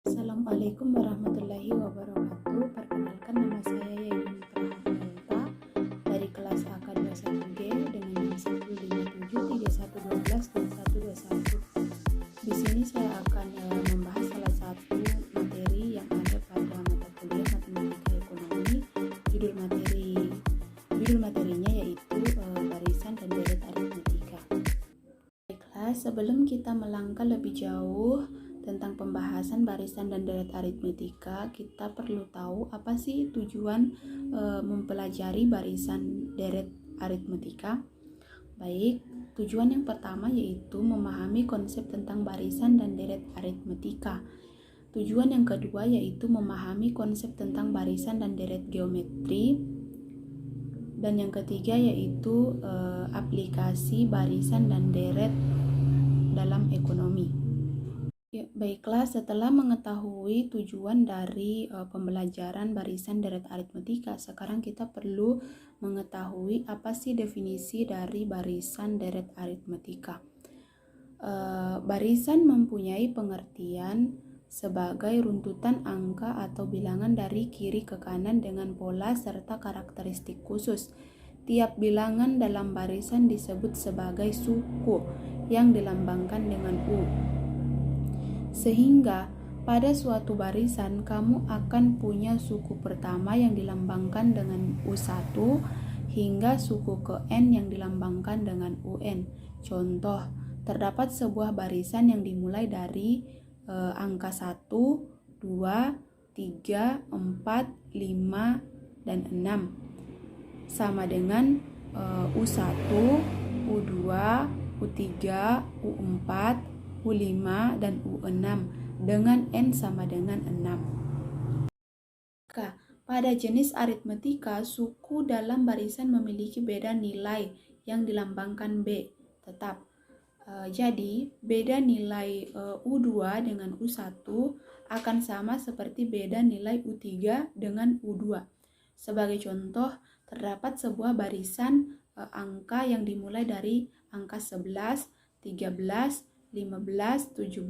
Assalamualaikum warahmatullahi wabarakatuh. Perkenalkan, nama saya Yayun Prahadelta dari kelas AK21G dengan NIM 15731122121. Di sini saya akan membahas salah satu materi yang ada pada mata kuliah Matematika Ekonomi. Judul materinya yaitu barisan dan deret aritmetika. Baiklah, sebelum kita melangkah lebih jauh tentang pembahasan barisan dan deret aritmetika, kita perlu tahu apa sih tujuan mempelajari barisan deret aritmetika. Baik, tujuan yang pertama yaitu memahami konsep tentang barisan dan deret aritmetika. Tujuan yang kedua yaitu memahami konsep tentang barisan dan deret geometri. Dan yang ketiga yaitu aplikasi barisan dan deret dalam ekonomi. Ya, baiklah, setelah mengetahui tujuan dari pembelajaran barisan deret aritmetika, sekarang kita perlu mengetahui apa sih definisi dari barisan deret aritmetika. Barisan mempunyai pengertian sebagai runtutan angka atau bilangan dari kiri ke kanan dengan pola serta karakteristik khusus. Tiap bilangan dalam barisan disebut sebagai suku yang dilambangkan dengan U. Sehingga pada suatu barisan kamu akan punya suku pertama yang dilambangkan dengan U1 hingga suku ke N yang dilambangkan dengan UN. Contoh, terdapat sebuah barisan yang dimulai dari angka 1, 2, 3, 4, 5, dan 6 sama dengan U1, U2, U3, U4, U5, dan U6 dengan N sama dengan 6. Pada jenis aritmetika, suku dalam barisan memiliki beda nilai yang dilambangkan B tetap. Jadi, beda nilai U2 dengan U1 akan sama seperti beda nilai U3 dengan U2. Sebagai contoh, terdapat sebuah barisan angka yang dimulai dari angka 11, 13, 15, 17,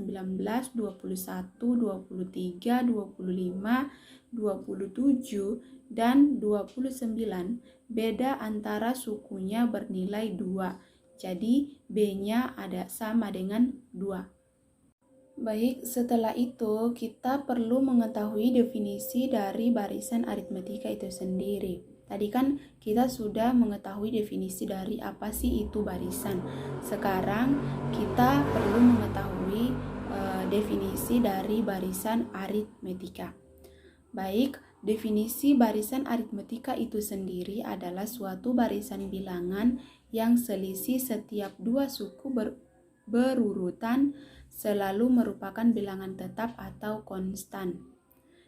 19, 21, 23, 25, 27, dan 29. Beda antara sukunya bernilai 2. Jadi B-nya ada sama dengan 2. Baik, setelah itu kita perlu mengetahui definisi dari barisan aritmetika itu sendiri. Tadi kan kita sudah mengetahui definisi dari apa sih itu barisan. Sekarang kita perlu mengetahui definisi dari barisan aritmetika. Baik, definisi barisan aritmetika itu sendiri adalah suatu barisan bilangan yang selisih setiap dua suku berurutan selalu merupakan bilangan tetap atau konstan.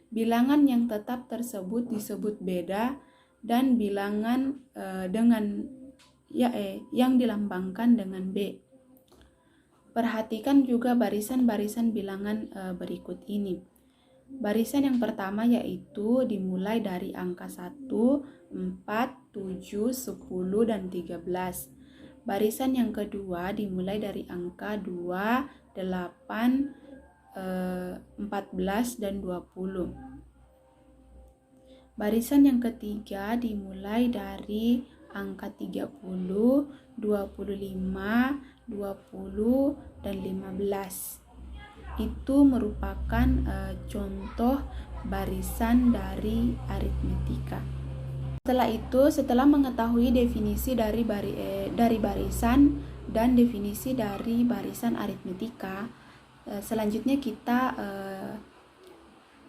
Bilangan yang tetap tersebut disebut beda dan bilangan yang dilambangkan dengan B. Perhatikan juga barisan-barisan bilangan berikut ini. Barisan yang pertama yaitu dimulai dari angka 1, 4, 7, 10, dan 13. Barisan yang kedua dimulai dari angka 2, 8, 14, dan 20. Barisan yang ketiga dimulai dari angka 30, 25, 20, dan 15. Itu merupakan contoh barisan dari aritmetika. Setelah mengetahui definisi dari barisan dan definisi dari barisan aritmetika, selanjutnya kita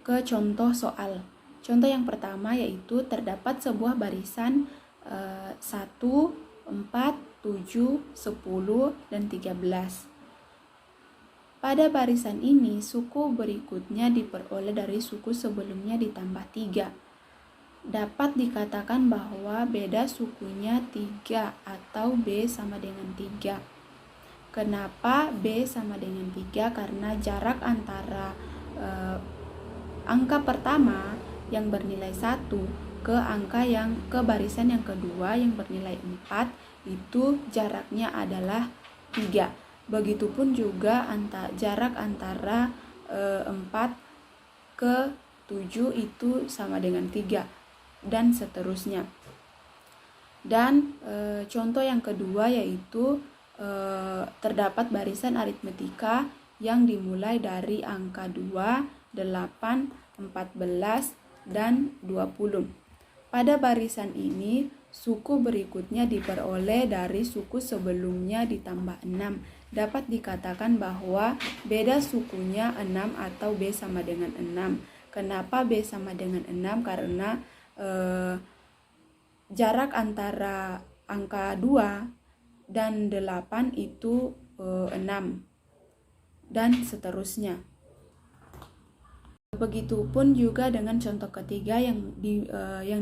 ke contoh soal. Contoh yang pertama yaitu terdapat sebuah barisan 1, 4, 7, 10, dan 13. Pada barisan ini, suku berikutnya diperoleh dari suku sebelumnya ditambah 3. Dapat dikatakan bahwa beda sukunya 3 atau B sama dengan 3. Kenapa B sama dengan 3? Karena jarak antara angka pertama yang bernilai 1 ke barisan yang kedua yang bernilai 4 itu jaraknya adalah 3. Begitupun juga jarak antara 4 ke 7 itu sama dengan 3 dan seterusnya. Dan contoh yang kedua yaitu terdapat barisan aritmetika yang dimulai dari angka 2, 8, 14, dan 20. Pada barisan ini, suku berikutnya diperoleh dari suku sebelumnya ditambah 6. Dapat dikatakan bahwa beda sukunya 6 atau B sama dengan 6. Kenapa B sama dengan 6? Karena jarak antara angka 2 dan 8 itu 6 dan seterusnya. Begitupun juga dengan contoh ketiga yang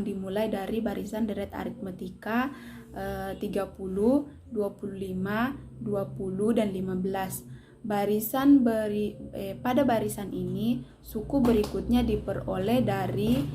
dimulai dari barisan deret aritmetika 30, 25, 20, dan 15. Pada barisan ini suku berikutnya diperoleh dari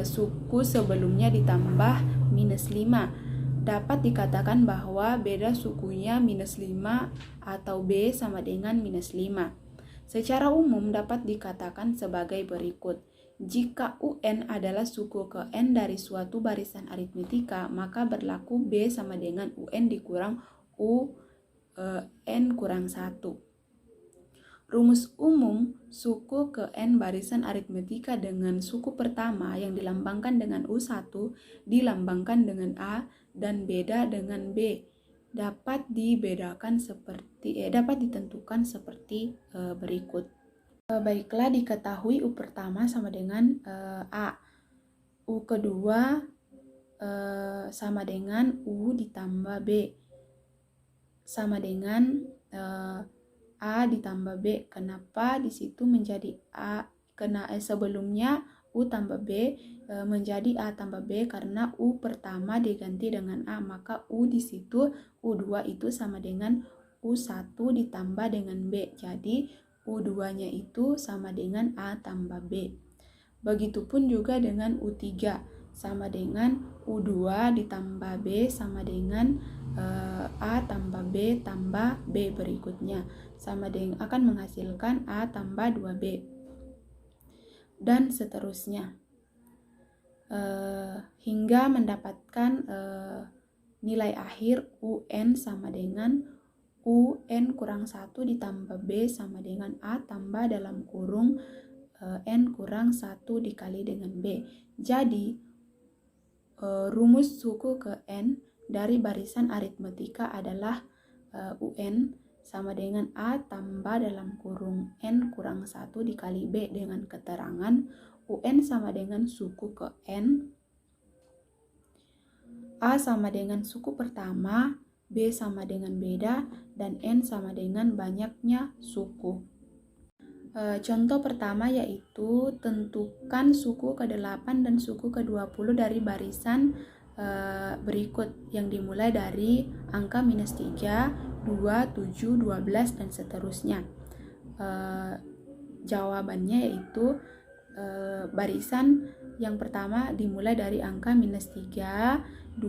suku sebelumnya ditambah minus 5. Dapat dikatakan bahwa beda sukunya minus 5 atau B sama dengan minus 5. Secara umum dapat dikatakan sebagai berikut. Jika UN adalah suku ke N dari suatu barisan aritmetika, maka berlaku B sama dengan UN dikurang UN kurang 1. Rumus umum suku ke N barisan aritmetika dengan suku pertama yang dilambangkan dengan U1 dilambangkan dengan A dan beda dengan B. Dapat ditentukan seperti berikut. Baiklah, diketahui U pertama sama dengan A. U kedua sama dengan U ditambah B sama dengan A ditambah B. Kenapa di situ menjadi A? Sebelumnya U tambah B menjadi A tambah B karena U pertama diganti dengan A, maka U di situ U2 itu sama dengan U1 ditambah dengan B. Jadi U2-nya itu sama dengan A tambah B. Begitupun juga dengan U3 sama dengan U2 ditambah B sama dengan A tambah B tambah B berikutnya sama dengan akan menghasilkan A tambah 2B dan seterusnya hingga mendapatkan nilai akhir UN sama dengan UN kurang 1 ditambah B sama dengan A tambah dalam kurung N kurang 1 dikali dengan B. Jadi rumus suku ke N dari barisan aritmetika adalah UN sama dengan A tambah dalam kurung N kurang 1 dikali B dengan keterangan UN sama dengan suku ke N, A sama dengan suku pertama, B sama dengan beda, dan N sama dengan banyaknya suku. Contoh pertama yaitu tentukan suku ke-8 dan suku ke-20 dari barisan berikut yang dimulai dari angka minus 3, 2, 7, 12, dan seterusnya. Jawabannya yaitu barisan yang pertama dimulai dari angka minus 3, 2,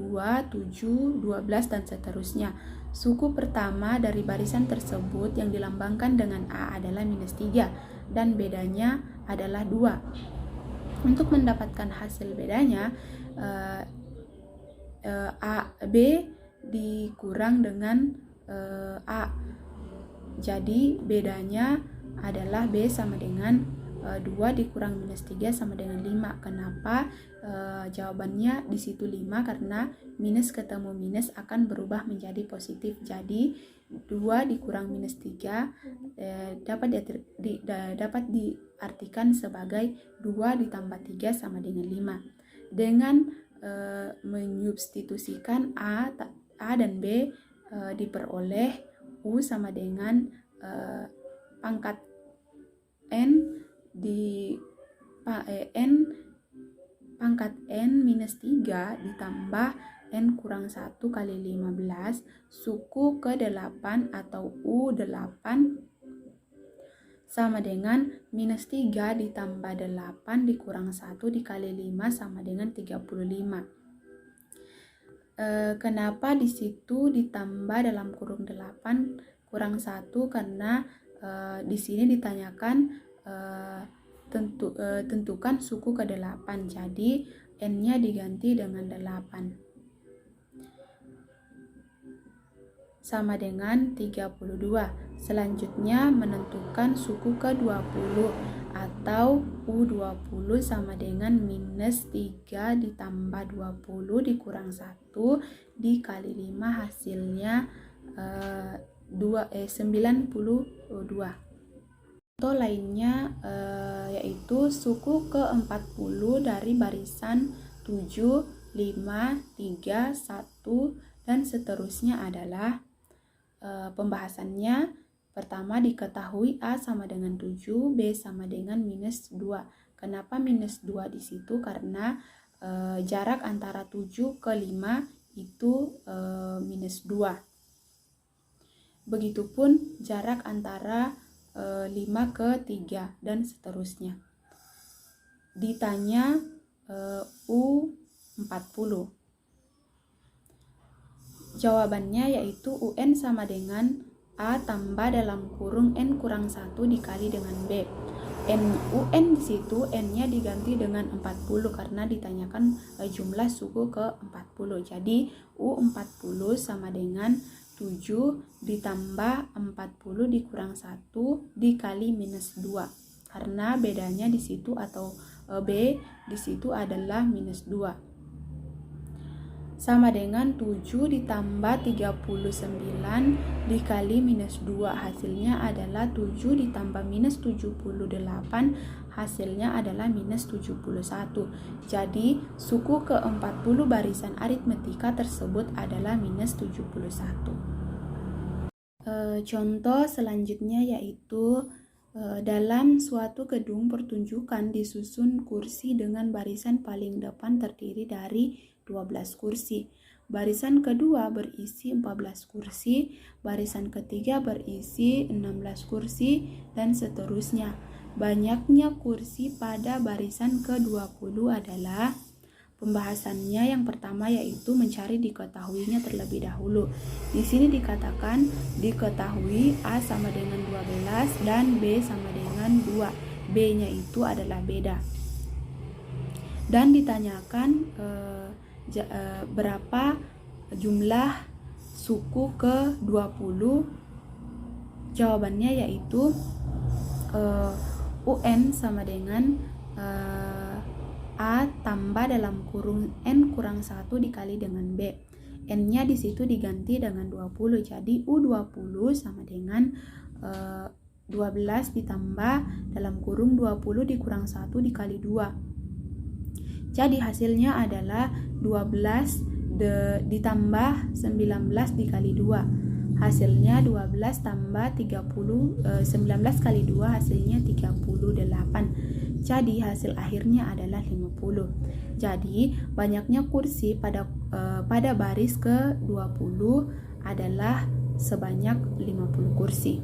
7, 12, dan seterusnya. Suku pertama dari barisan tersebut yang dilambangkan dengan A adalah minus 3 dan bedanya adalah 2. Untuk mendapatkan hasil bedanya, B dikurang dengan A. Jadi bedanya adalah B sama dengan 2 dikurang minus 3 sama dengan 5. Kenapa? Jawabannya di situ 5 karena minus ketemu minus akan berubah menjadi positif. Jadi 2 dikurang minus 3 dapat diartikan sebagai 2 ditambah 3 sama dengan 5. Dengan menyubstitusikan A dan B diperoleh U sama dengan pangkat N pangkat N minus 3 ditambah N kurang 1 kali 15 suku ke-8 atau U8 sama dengan minus 3 ditambah 8 dikurang 1 dikali 5 sama dengan 35. Kenapa di situ ditambah dalam kurung 8 kurang 1? Karena di sini ditanyakan tentukan suku ke-8. Jadi N-nya diganti dengan 8. Sama dengan 32. Selanjutnya menentukan suku ke-20 atau U20 sama dengan minus 3 ditambah 20 dikurang 1 dikali 5 hasilnya 92. Contoh lainnya yaitu suku ke-40 dari barisan 7, 5, 3, 1 dan seterusnya adalah pembahasannya. Pertama, diketahui A sama dengan 7, B sama dengan minus 2. Kenapa minus 2 di situ? Karena jarak antara 7 ke 5 itu minus 2. Begitupun jarak antara 5 ke 3 dan seterusnya. Ditanya U40. Jawabannya yaitu UN sama dengan A tambah dalam kurung N kurang 1 dikali dengan B. UN di situ N-nya diganti dengan 40 karena ditanyakan jumlah suku ke-40. Jadi U40 sama dengan 7 ditambah 40 dikurang 1 dikali minus 2. Karena bedanya di situ atau B di situ adalah minus 2. Sama dengan 7 ditambah 39 dikali minus 2. Hasilnya adalah 7 ditambah minus 78. Hasilnya adalah minus 71. Jadi suku ke-40 barisan aritmetika tersebut adalah minus 71. Contoh selanjutnya yaitu dalam suatu gedung pertunjukan disusun kursi dengan barisan paling depan terdiri dari 12 kursi. Barisan kedua berisi 14 kursi, barisan ketiga berisi 16 kursi, dan seterusnya. Banyaknya kursi pada barisan ke-20 adalah pembahasannya yang pertama yaitu mencari diketahuinya terlebih dahulu. Di sini dikatakan diketahui A sama dengan 12 dan B sama dengan 2. B-nya itu adalah beda. Dan ditanyakan berapa jumlah suku ke-20. Jawabannya yaitu UN sama dengan A tambah dalam kurung N kurang 1 dikali dengan B. N-nya di situ diganti dengan 20. Jadi U20 sama dengan 12 ditambah dalam kurung 20 dikurang 1 dikali 2. Jadi hasilnya adalah 12 ditambah 19 dikali 2. Hasilnya 12 tambah 30, 19 kali 2 hasilnya 38. Jadi hasil akhirnya adalah 50. Jadi banyaknya kursi pada baris ke-20 adalah sebanyak 50 kursi.